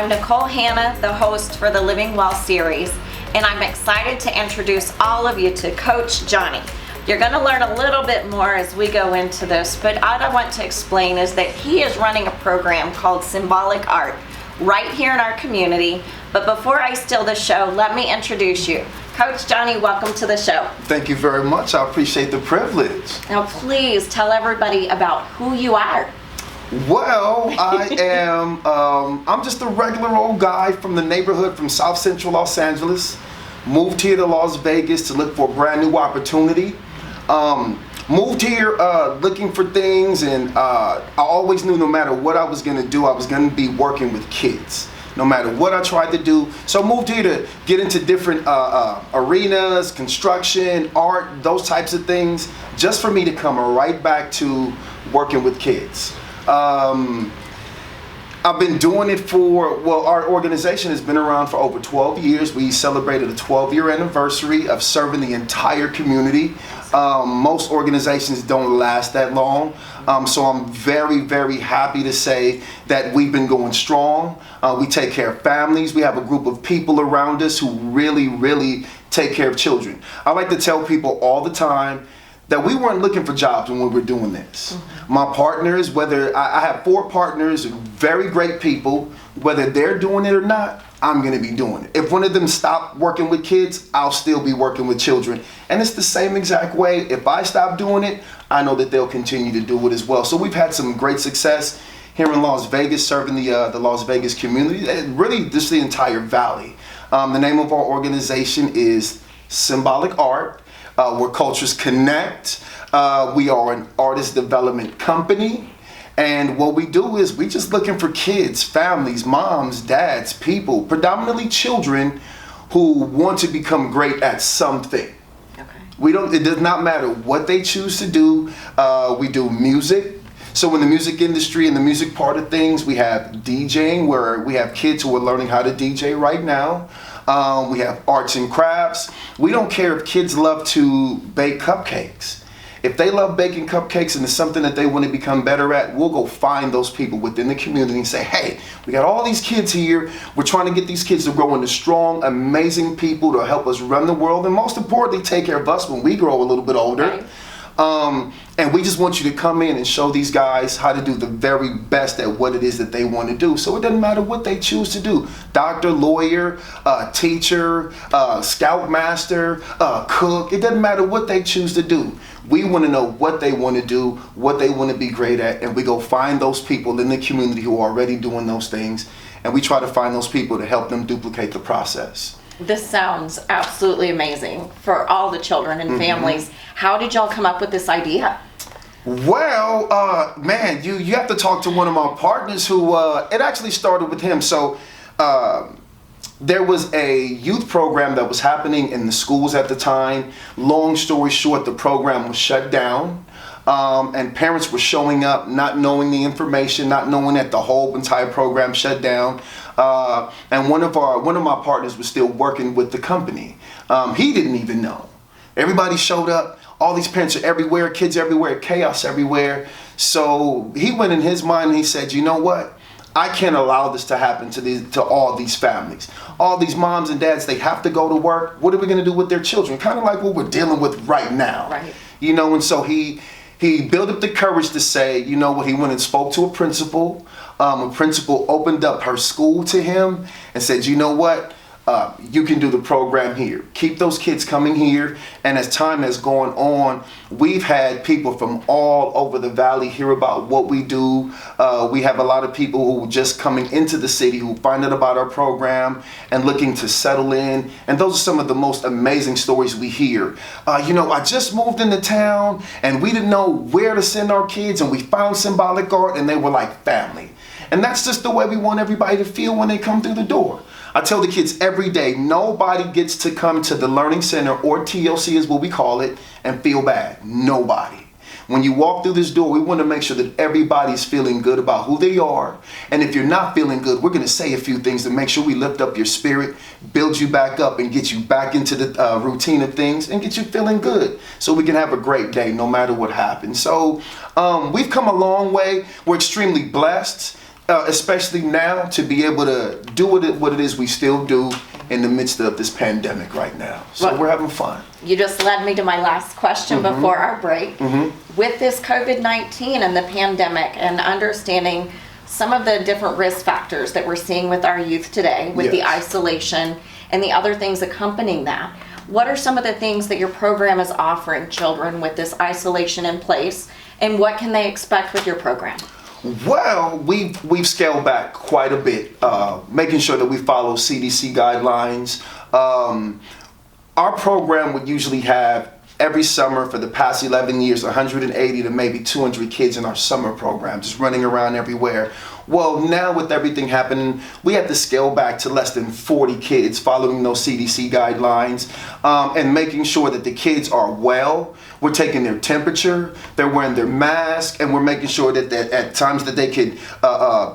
I'm Nicole Hanna, the host for the Living Well series, and I'm excited to introduce all of you to Coach Johnny. You're going to learn a little bit more as we go into this, but all I want to explain is that he is running a program called Symbolic Art right here in our community. But before I steal the show, let me introduce you. Coach Johnny, welcome to the show. Thank you very much. I appreciate the privilege. Now please tell everybody about who you are. Well, I am, I'm just a regular old guy from the neighborhood from South Central Los Angeles. Moved here to Las Vegas to look for a brand new opportunity. Moved here looking for things, and I always knew no matter what I was going to do, I was going to be working with kids. No matter what I tried to do. So I moved here to get into different arenas, construction, art, those types of things, just for me to come right back to working with kids. I've been doing it for, well, our organization has been around for over 12 years. We celebrated a 12-year anniversary of serving the entire community. Most organizations don't last that long. So I'm very, very happy to say that we've been going strong. We take care of families. We have a group of people around us who really, really take care of children. I like to tell people all the time that we weren't looking for jobs when we were doing this. Mm-hmm. My partners, whether I have 4 partners, very great people, whether they're doing it or not, I'm gonna be doing it. If one of them stopped working with kids, I'll still be working with children. And it's the same exact way. If I stop doing it, I know that they'll continue to do it as well. So we've had some great success here in Las Vegas, serving the Las Vegas community, and really just the entire valley. The name of our organization is Symbolic Art. Where cultures connect. We are an artist development company. And what we do is we just looking for kids, families, moms, dads, people, predominantly children who want to become great at something. Okay. It does not matter what they choose to do. We do music. So in the music industry and the music part of things, we have DJing, where we have kids who are learning how to DJ right now. We have arts and crafts. We don't care if kids love to bake cupcakes. If they love baking cupcakes and it's something that they want to become better at, we'll go find those people within the community and say, hey, we got all these kids here. We're trying to get these kids to grow into strong, amazing people to help us run the world, and most importantly, take care of us when we grow a little bit older. Right. And we just want you to come in and show these guys how to do the very best at what it is that they want to do. So it doesn't matter what they choose to do. Doctor, lawyer, teacher, scoutmaster, cook. It doesn't matter what they choose to do. We want to know what they want to do, what they want to be great at, and we go find those people in the community who are already doing those things, and we try to find those people to help them duplicate the process. This sounds absolutely amazing for all the children and families. How did y'all come up with this idea? Well, man, you have to talk to one of my partners who, it actually started with him. So there was a youth program that was happening in the schools at the time. Long story short, the program was shut down. And parents were showing up not knowing the information, not knowing that the whole entire program shut down. And one of my partners was still working with the company. He didn't even know. Everybody showed up. All these parents are everywhere, kids everywhere, chaos everywhere. So he went in his mind and he said, you know what? I can't allow this to happen to all these families. All these moms and dads, they have to go to work. What are we going to do with their children? Kind of like what we're dealing with right now. Right. You know, and so he built up the courage to say, you know what, he went and spoke to a principal. A principal opened up her school to him and said, you know what? You can do the program here. Keep those kids coming here. And as time has gone on, we've had people from all over the valley hear about what we do. We have a lot of people who are just coming into the city who find out about our program and looking to settle in. And those are some of the most amazing stories we hear. You know, I just moved into town and we didn't know where to send our kids, and we found Symbolic Art and they were like family. And that's just the way we want everybody to feel when they come through the door. I tell the kids every day, nobody gets to come to the Learning Center, or TLC is what we call it, and feel bad. Nobody. When you walk through this door, we want to make sure that everybody's feeling good about who they are. And if you're not feeling good, we're going to say a few things to make sure we lift up your spirit, build you back up, and get you back into the routine of things and get you feeling good so we can have a great day no matter what happens. So we've come a long way. We're extremely blessed. especially now, to be able to do what it is we still do in the midst of this pandemic right now. So Well, we're having fun. You just led me to my last question before our break. With this COVID-19 and the pandemic and understanding some of the different risk factors that we're seeing with our youth today, with the isolation and the other things accompanying that, what are some of the things that your program is offering children with this isolation in place, and what can they expect with your program? Well, we've scaled back quite a bit, making sure that we follow CDC guidelines. Our program would usually have every summer for the past 11 years, 180 to maybe 200 kids in our summer program, just running around everywhere. Well, now with everything happening, we had to scale back to less than 40 kids following those CDC guidelines, and making sure that the kids are well. We're taking their temperature, they're wearing their mask, and we're making sure that at times that they could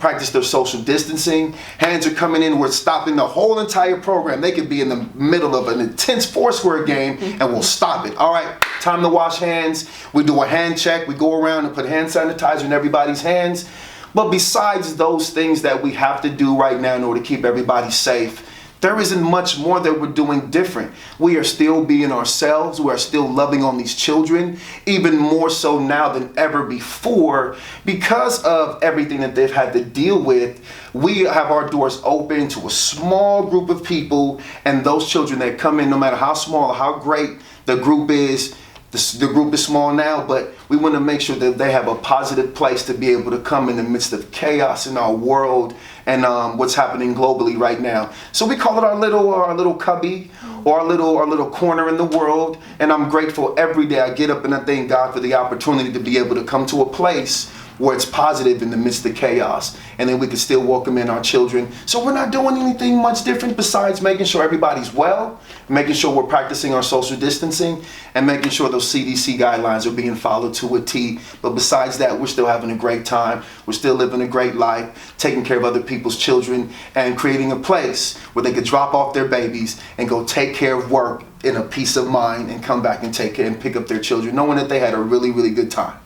practice their social distancing. Hands are coming in, we're stopping the whole entire program. They could be in the middle of an intense Foursquare game and we'll stop it. All right, time to wash hands. We do a hand check, we go around and put hand sanitizer in everybody's hands. But besides those things that we have to do right now in order to keep everybody safe, there isn't much more that we're doing different. We are still being ourselves. We are still loving on these children, even more so now than ever before. Because of everything that they've had to deal with, we have our doors open to a small group of people, and those children that come in, no matter how small or how great the group is, the group is small now, but we want to make sure that they have a positive place to be able to come in the midst of chaos in our world and what's happening globally right now. So we call it our little cubby, or our little corner in the world. And I'm grateful every day I get up and I thank God for the opportunity to be able to come to a place where it's positive in the midst of chaos, and then we can still welcome in our children. So we're not doing anything much different besides making sure everybody's well, making sure we're practicing our social distancing, and making sure those CDC guidelines are being followed to a T. But besides that, we're still having a great time. We're still living a great life, taking care of other people's children, and creating a place where they could drop off their babies and go take care of work in a peace of mind and come back and take care and pick up their children, knowing that they had a really, really good time.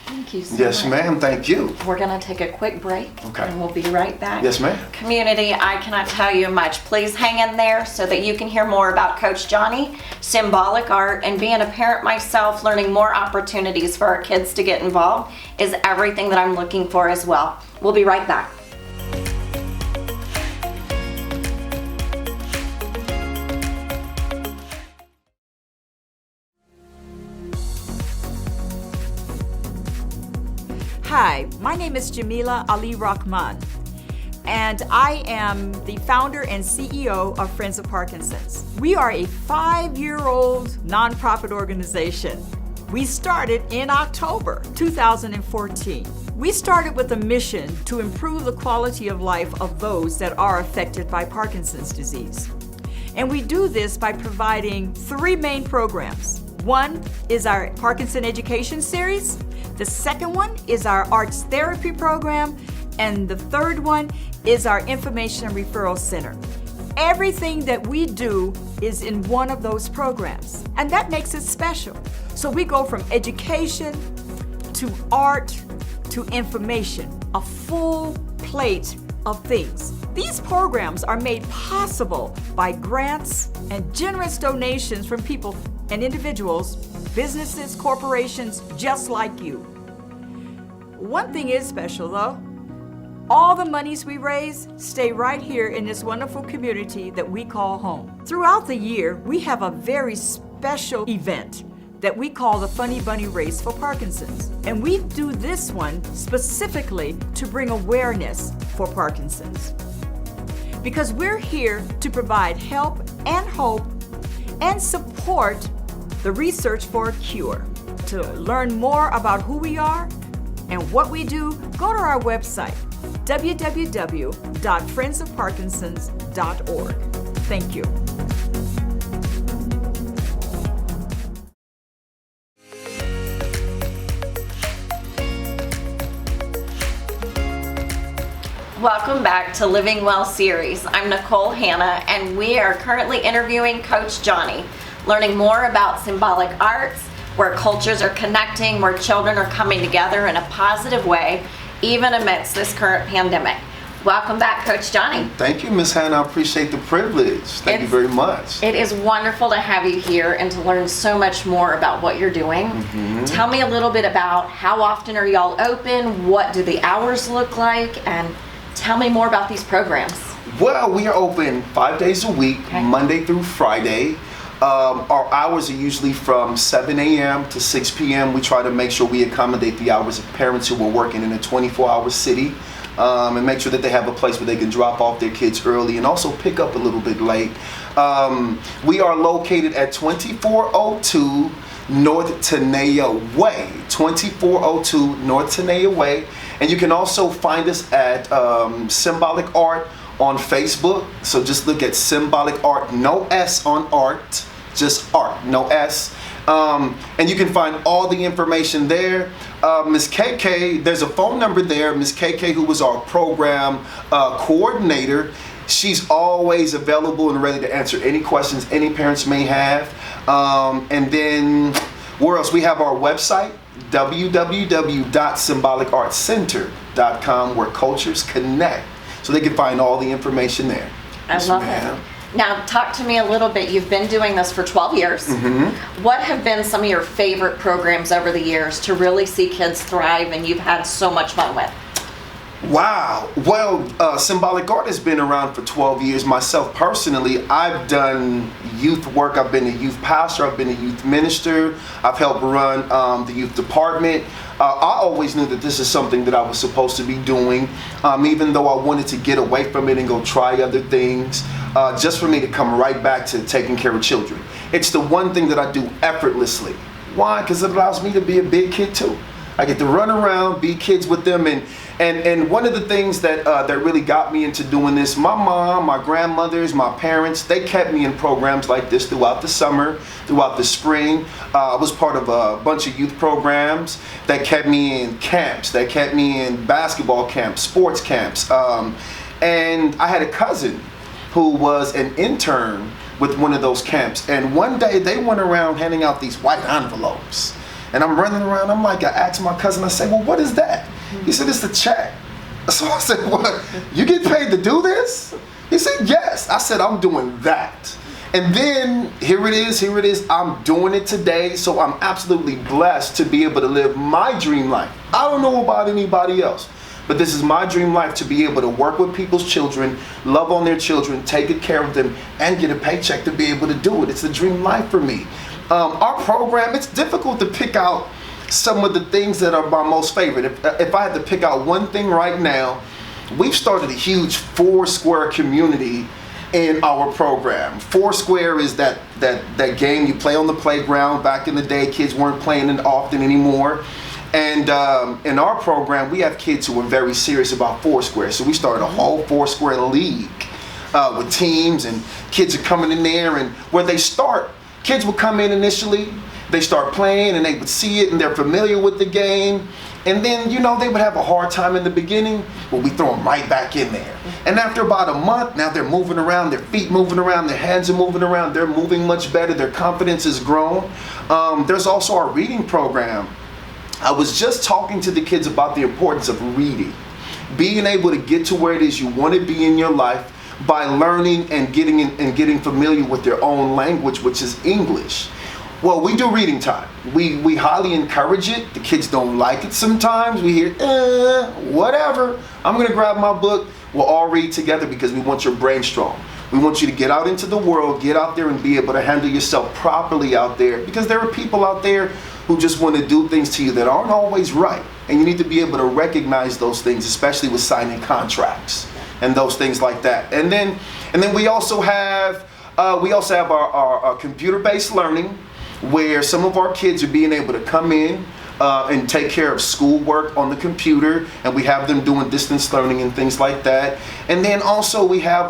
Thank you so Yes, much. ma'am. Thank you. We're going to take a quick break, Okay. and we'll be right back. Yes, ma'am. Community, I cannot tell you much. Please hang in there so that you can hear more about Coach Johnny, Symbolic Art, and being a parent myself, learning more opportunities for our kids to get involved is everything that I'm looking for as well. We'll be right back. Hi, my name is Jamila Ali Rahman, and I am the founder and CEO of Friends of Parkinsons. We are a 5-year-old nonprofit organization. We started in October 2014. We started with a mission to improve the quality of life of those that are affected by Parkinson's disease. And we do this by providing 3 main programs. One is our Parkinson Education Series. The second one is our Arts Therapy program. And the third one is our Information and Referral Center. Everything that we do is in one of those programs, and that makes it special. So we go from education to art to information, a full plate of things. These programs are made possible by grants and generous donations from people and individuals, businesses, corporations, just like you. One thing is special though. All the monies we raise stay right here in this wonderful community that we call home. Throughout the year, we have a very special event that we call the Funny Bunny Race for Parkinson's. And we do this one specifically to bring awareness for Parkinson's. Because we're here to provide help and hope and support the research for a cure. To learn more about who we are and what we do, go to our website, www.friendsofparkinsons.org. Thank you. Welcome back to Living Well series. I'm Nicole Hanna, and we are currently interviewing Coach Johnny, learning more about symbolic arts, where cultures are connecting, where children are coming together in a positive way, even amidst this current pandemic. Welcome back, Coach Johnny. Thank you, Ms. Hanna. I appreciate the privilege. Thank you very much. It is wonderful to have you here and to learn so much more about what you're doing. Tell me a little bit about how often are y'all open, what do the hours look like, and tell me more about these programs. Well, we are open 5 days a week, Monday through Friday. Our hours are usually from 7 a.m. to 6 p.m. We try to make sure we accommodate the hours of parents who are working in a 24-hour city. And make sure that they have a place where they can drop off their kids early and also pick up a little bit late. We are located at 2402 North Tenaya Way. 2402 North Tenaya Way. And you can also find us at Symbolic Art on Facebook. So just look at Symbolic Art, no S on art, just art, no S. And you can find all the information there. Ms. KK, there's a phone number there. Ms. KK, who was our program coordinator, she's always available and ready to answer any questions any parents may have. And then where else? We have our website, www.symbolicartcenter.com, where cultures connect. So they can find all the information there. I love it. Now, talk to me a little bit. You've been doing this for 12 years. What have been some of your favorite programs over the years to really see kids thrive and you've had so much fun with? Wow. Well, Symbolic Art has been around for 12 years. Myself personally, I've done youth work. I've been a youth pastor. I've been a youth minister. I've helped run the youth department. I always knew that this is something that I was supposed to be doing, even though I wanted to get away from it and go try other things, just for me to come right back to taking care of children. It's the one thing that I do effortlessly. Why? Because it allows me to be a big kid too. I get to run around, be kids with them, and one of the things that that really got me into doing this, my mom, my grandmothers, my parents, they kept me in programs like this throughout the summer, throughout the spring. I was part of a bunch of youth programs that kept me in camps, that kept me in basketball camps, sports camps, and I had a cousin who was an intern with one of those camps, and one day they went around handing out these white envelopes. And I'm running around, I asked my cousin, I said, well, what is that? He said, it's the check. So I said, what, you get paid to do this? He said, yes. I said, I'm doing that. And then here it is, I'm doing it today. So I'm absolutely blessed to be able to live my dream life. I don't know about anybody else, but this is my dream life, to be able to work with people's children, love on their children, take good care of them, and get a paycheck to be able to do it. It's the dream life for me. Our program, it's difficult to pick out some of the things that are my most favorite. If I had to pick out one thing right now, we've started a huge Foursquare community in our program. Foursquare is that game you play on the playground. Back in the day, kids weren't playing it often anymore. And in our program, we have kids who are very serious about Foursquare. So we started a whole Foursquare league with teams, and kids are coming in there, and where they start, kids will come in initially, they start playing and they would see it and they're familiar with the game. And then, you know, they would have a hard time in the beginning, but we throw them right back in there. And after about a month, now they're moving around, their feet moving around, their hands are moving around, they're moving much better, their confidence has grown. There's also our reading program. I was just talking to the kids about the importance of reading. Being able to get to where it is you want to be in your life by learning and getting familiar with their own language, which is English. Well, we do reading time. We highly encourage it. The kids don't like it sometimes. We hear, whatever. I'm gonna grab my book. We'll all read together because we want your brain strong. We want you to get out into the world, get out there and be able to handle yourself properly out there, because there are people out there who just want to do things to you that aren't always right. And you need to be able to recognize those things, especially with signing contracts and those things like that. And then we also have our computer-based learning, where some of our kids are being able to come in and take care of schoolwork on the computer, and we have them doing distance learning and things like that. And then also we have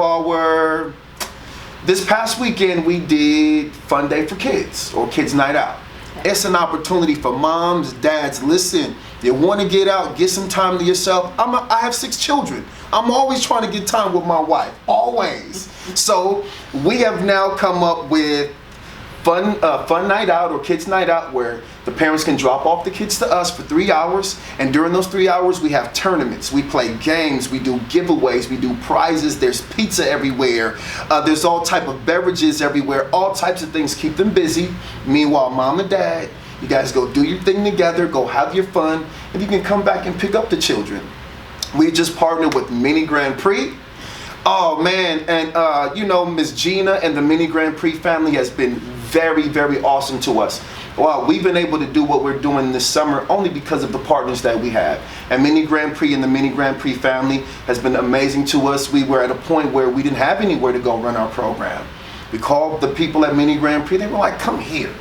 this past weekend we did Fun Day for Kids, or Kids Night Out. It's an opportunity for moms, dads, listen, you want to get out, get some time to yourself. I have 6 children. I'm always trying to get time with my wife, always. So we have now come up with fun night out or kids night out where the parents can drop off the kids to us for 3 hours, and during those 3 hours we have tournaments, we play games, we do giveaways, we do prizes, there's pizza everywhere, there's all type of beverages everywhere, all types of things keep them busy. Meanwhile, mom and dad, you guys go do your thing together, go have your fun, and you can come back and pick up the children. We just partnered with Mini Grand Prix. Oh man, and you know, Miss Gina and the Mini Grand Prix family has been very, very awesome to us. Wow, we've been able to do what we're doing this summer only because of the partners that we have. And Mini Grand Prix and the Mini Grand Prix family has been amazing to us. We were at a point where we didn't have anywhere to go run our program. We called the people at Mini Grand Prix, they were like, come here.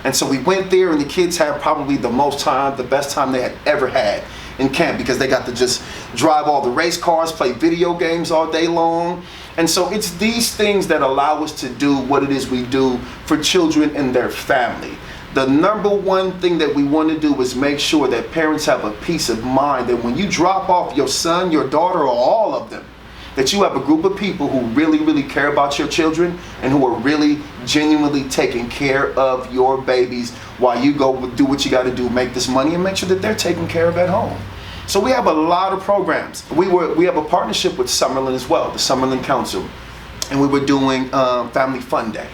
And so we went there, and the kids had probably the most time, the best time they had ever had in camp, because they got to just drive all the race cars, play video games all day long. And so it's these things that allow us to do what it is we do for children and their family. The number one thing that we want to do is make sure that parents have a peace of mind that when you drop off your son, your daughter, or all of them, that you have a group of people who really, really care about your children and who are really genuinely taking care of your babies while you go do what you got to do, make this money, and make sure that they're taken care of at home. So we have a lot of programs. We have a partnership with Summerlin as well, the Summerlin Council, and we were doing Family Fun Day.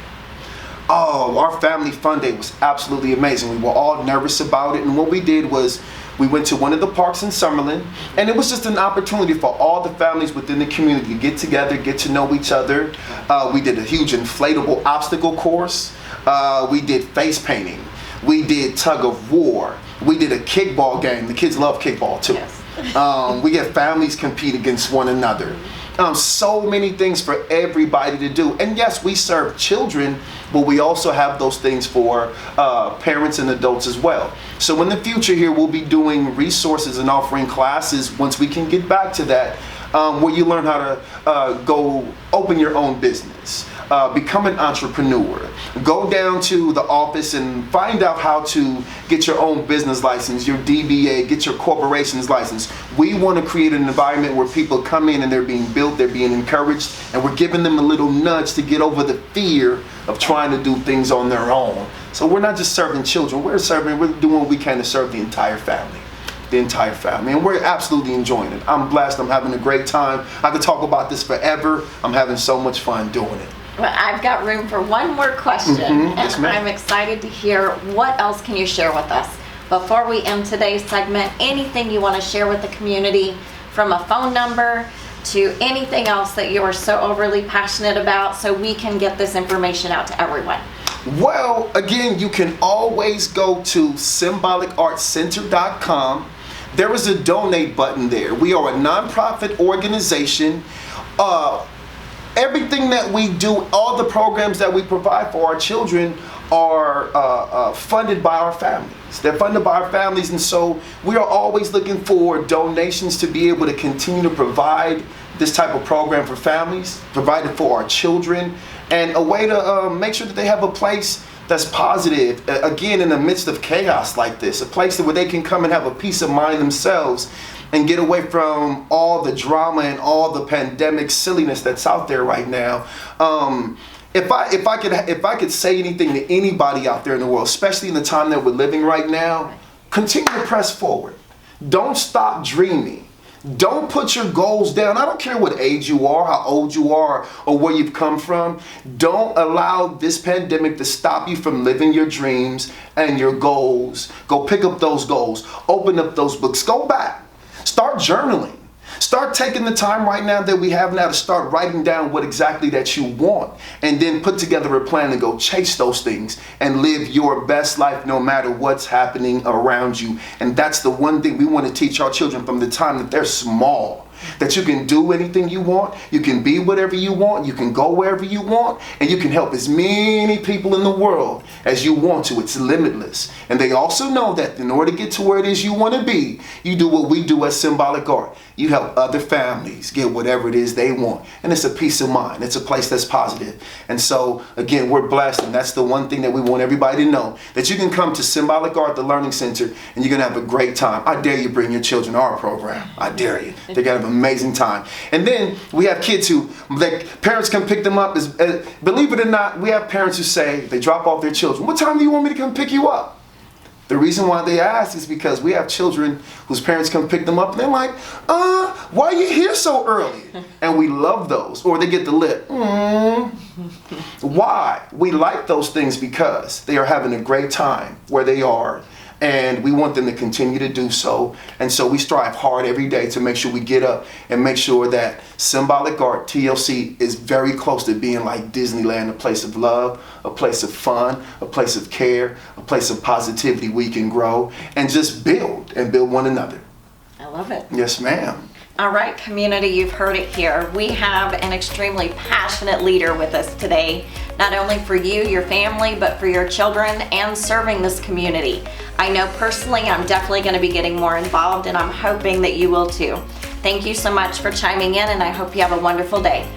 Oh, our Family Fun Day was absolutely amazing. We were all nervous about it, and what we did was we went to one of the parks in Summerlin, and it was just an opportunity for all the families within the community to get together, get to know each other. We did a huge inflatable obstacle course. We did face painting. We did tug of war. We did a kickball game. The kids love kickball too. Yes. We had families compete against one another. So many things for everybody to do. And yes, we serve children, but we also have those things for parents and adults as well. So in the future here, we'll be doing resources and offering classes once we can get back to that, where you learn how to go open your own business, become an entrepreneur, go down to the office and find out how to get your own business license, your DBA, get your corporation's license. We want to create an environment where people come in and they're being built, they're being encouraged, and we're giving them a little nudge to get over the fear of trying to do things on their own. So we're not just serving children, we're doing what we can to serve the entire family. And we're absolutely enjoying it. I'm blessed, I'm having a great time. I could talk about this forever. I'm having so much fun doing it. Well, I've got room for one more question, Yes, and I'm excited to hear what else can you share with us. Before we end today's segment, anything you want to share with the community, from a phone number to anything else that you are so overly passionate about, so we can get this information out to everyone. Well, again, you can always go to symbolicartcenter.com. There is a donate button there. We are a nonprofit organization. Everything that we do, all the programs that we provide for our children are funded by our families. They're funded by our families, and so we are always looking for donations to be able to continue to provide this type of program for families, provide it for our children, and a way to make sure that they have a place that's positive, again, in the midst of chaos like this, a place where they can come and have a peace of mind themselves and get away from all the drama and all the pandemic silliness that's out there right now. If I could say anything to anybody out there in the world, especially in the time that we're living right now, continue to press forward. Don't stop dreaming. Don't put your goals down. I don't care what age you are, how old you are, or where you've come from. Don't allow this pandemic to stop you from living your dreams and your goals. Go pick up those goals. Open up those books. Go back. Start journaling. Start taking the time right now that we have now to start writing down what exactly that you want, and then put together a plan to go chase those things and live your best life no matter what's happening around you. And that's the one thing we want to teach our children from the time that they're small. That you can do anything you want, you can be whatever you want, you can go wherever you want, and you can help as many people in the world as you want to. It's limitless. And they also know that in order to get to where it is you want to be, you do what we do at Symbolic Art. You help other families get whatever it is they want. And it's a peace of mind. It's a place that's positive. And so, again, we're blessed, and that's the one thing that we want everybody to know, that you can come to Symbolic Art, the Learning Center, and you're going to have a great time. I dare you bring your children to our program. I dare you. They're going to have amazing time. And then we have kids who, their parents come pick them up. Believe it or not, we have parents who say, they drop off their children, what time do you want me to come pick you up? The reason why they ask is because we have children whose parents come pick them up and they're like, why are you here so early? And we love those. Or they get the lip. Why? We like those things because they are having a great time where they are. And we want them to continue to do so. And so we strive hard every day to make sure we get up and make sure that Symbolic Art, TLC, is very close to being like Disneyland, a place of love, a place of fun, a place of care, a place of positivity we can grow and just build and build one another. I love it. Yes, ma'am. All right, community, you've heard it here. We have an extremely passionate leader with us today, not only for you, your family, but for your children and serving this community. I know personally I'm definitely going to be getting more involved, and I'm hoping that you will too. Thank you so much for chiming in, and I hope you have a wonderful day.